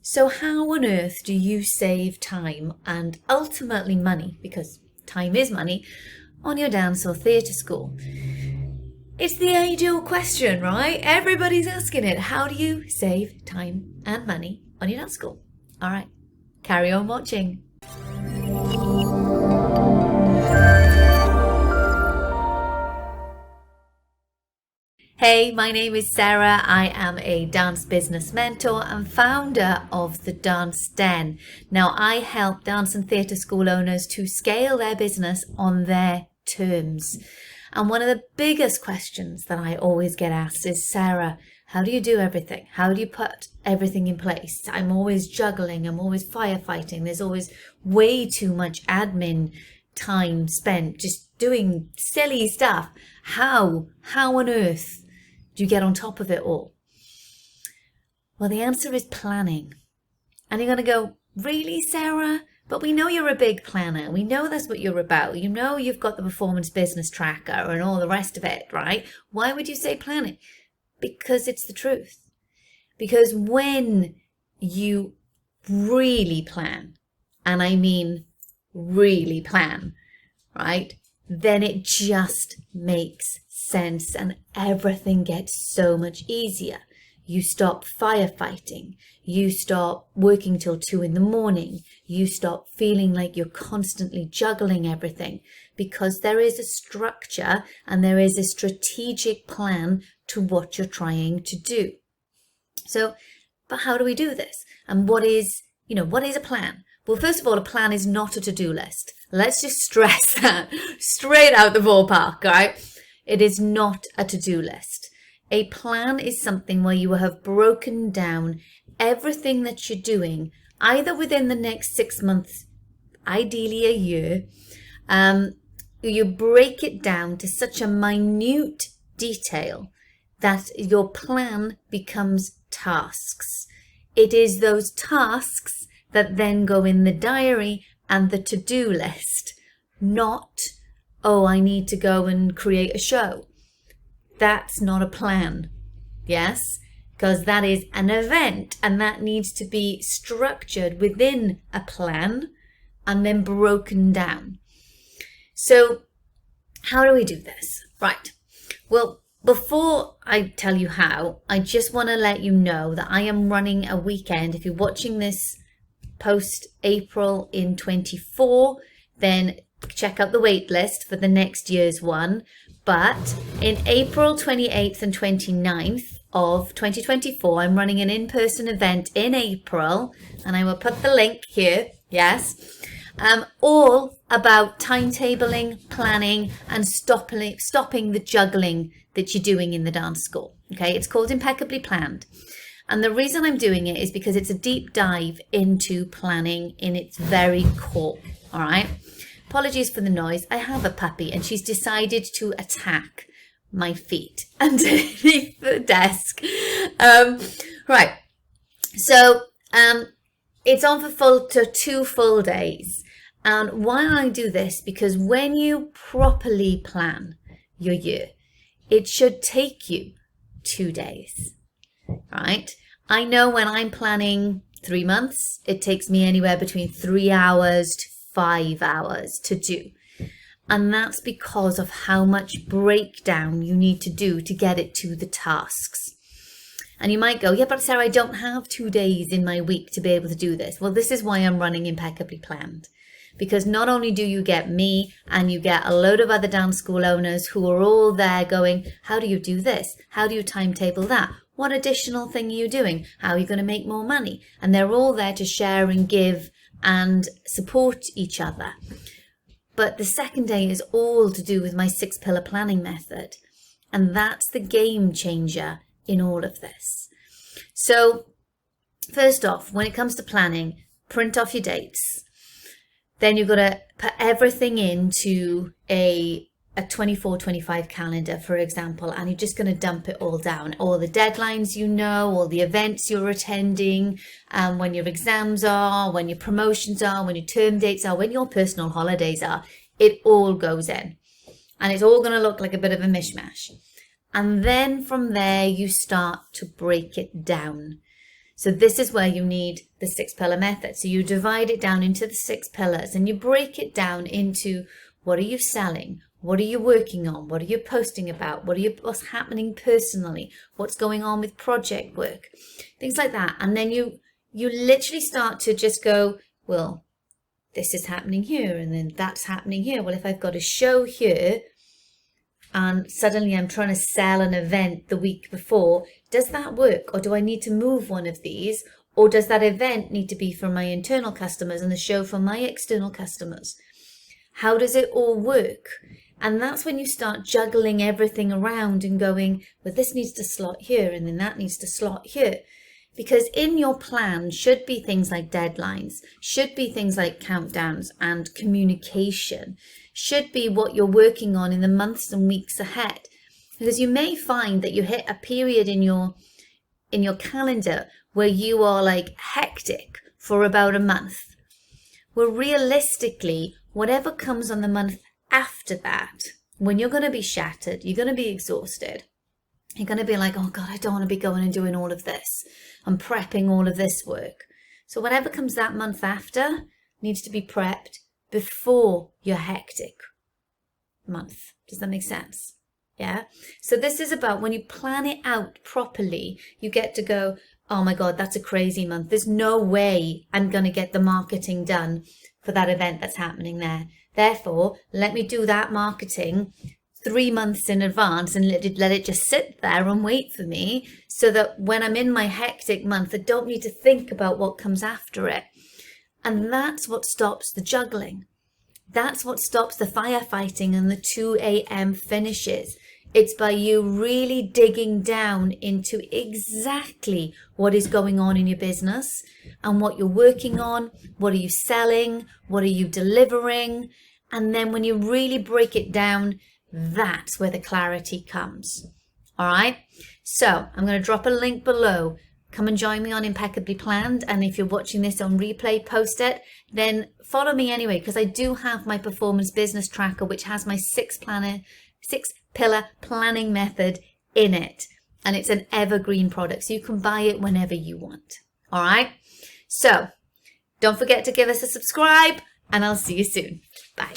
So how on earth do you save time and ultimately money, because time is money, on your dance or theatre school? It's the age-old question, right? Everybody's asking it. How do you save time and money on your dance school? All right, carry on watching. Hey, my name is Sarah. I am a dance business mentor and founder of the Dance Den. Now, I help dance and theatre school owners to scale their business on their terms. And one of the biggest questions that I always get asked is, Sarah, how do you do everything? How do you put everything in place? I'm always juggling. I'm always firefighting. There's always way too much admin time spent just doing silly stuff. How on earth do you get on top of it all? Well, the answer is planning. And you're going to go, really, Sarah? But we know you're a big planner. We know that's what you're about. You know you've got the performance business tracker and all the rest of it, right? Why would you say planning? Because it's the truth. Because when you really plan, and I mean really plan, right, then it just makes sense and everything gets so much easier. You stop firefighting. You stop working till 2 a.m. You stop feeling like you're constantly juggling everything, because there is a structure and there is a strategic plan to what you're trying to do. So, but how do we do this? And what is a plan? Well, first of all, a plan is not a to-do list. Let's just stress that straight out the ballpark, right? It is not a to-do list. A plan is something where you have broken down everything that you're doing, either within the next 6 months, ideally a year. You break it down to such a minute detail that your plan becomes tasks. It is those tasks that then go in the diary and the to-do list, not, oh, I need to go and create a show. That's not a plan, yes? Because that is an event and that needs to be structured within a plan and then broken down. So how do we do this? Right. Well, before I tell you how, I just want to let you know that I am running a weekend. If you're watching this post-April in 24, then check out the wait list for the next year's one. But in April 28th and 29th of 2024, I'm running an in-person event in April, and I will put the link here, yes, all about timetabling, planning, and stopping the juggling that you're doing in the dance school. Okay, it's called Impeccably Planned. And the reason I'm doing it is because it's a deep dive into planning in its very core, all right? Apologies for the noise. I have a puppy and she's decided to attack my feet underneath the desk. Right. So it's on for 2 full days. And why I do this, because when you properly plan your year, it should take you 2 days, right? I know when I'm planning 3 months, it takes me anywhere between 3 hours to 5 hours to do. And that's because of how much breakdown you need to do to get it to the tasks. And you might go, yeah, but Sarah, I don't have 2 days in my week to be able to do this. Well, this is why I'm running Impeccably Planned. Because not only do you get me, and you get a load of other dance school owners who are all there going, how do you do this? How do you timetable that? What additional thing are you doing? How are you going to make more money? And they're all there to share and give and support each other. But the second day is all to do with my 6-pillar planning method. And that's the game changer in all of this. So first off, when it comes to planning, print off your dates. Then you've got to put everything into a 24-25 calendar, for example, and you're just going to dump it all down. All the deadlines all the events you're attending, when your exams are, when your promotions are, when your term dates are, when your personal holidays are, it all goes in. And it's all going to look like a bit of a mishmash. And then from there, you start to break it down. So this is where you need the 6-pillar method. So you divide it down into the 6 pillars and you break it down into what are you selling? What are you working on? What are you posting about? What's happening personally? What's going on with project work? Things like that. And then you literally start to just go, well, this is happening here and then that's happening here. Well, if I've got a show here and suddenly I'm trying to sell an event the week before, does that work? Or do I need to move one of these? Or does that event need to be for my internal customers and the show for my external customers? How does it all work? And that's when you start juggling everything around and going, well, this needs to slot here and then that needs to slot here. Because in your plan should be things like deadlines, should be things like countdowns and communication, should be what you're working on in the months and weeks ahead. Because you may find that you hit a period in your calendar where you are like hectic for about a month. Well, realistically, whatever comes on the month after that, when you're going to be shattered, you're going to be exhausted. You're going to be like, oh God, I don't want to be going and doing all of this. I'm prepping all of this work. So whatever comes that month after needs to be prepped before your hectic month. Does that make sense? Yeah. So this is about when you plan it out properly, you get to go, oh my God, that's a crazy month. There's no way I'm going to get the marketing done for that event that's happening there. Therefore, let me do that marketing 3 months in advance and let it just sit there and wait for me so that when I'm in my hectic month, I don't need to think about what comes after it. And that's what stops the juggling. That's what stops the firefighting and the 2 a.m. finishes. It's by you really digging down into exactly what is going on in your business and what you're working on, what are you selling, what are you delivering, and then when you really break it down, that's where the clarity comes. All right, so I'm going to drop a link below. Come and join me on Impeccably Planned, and if you're watching this on replay, post it, then follow me anyway, because I do have my performance business tracker, which has my 6-pillar planning method in it, and it's an evergreen product, so you can buy it whenever you want. All right, so don't forget to give us a subscribe, and I'll see you soon. Bye.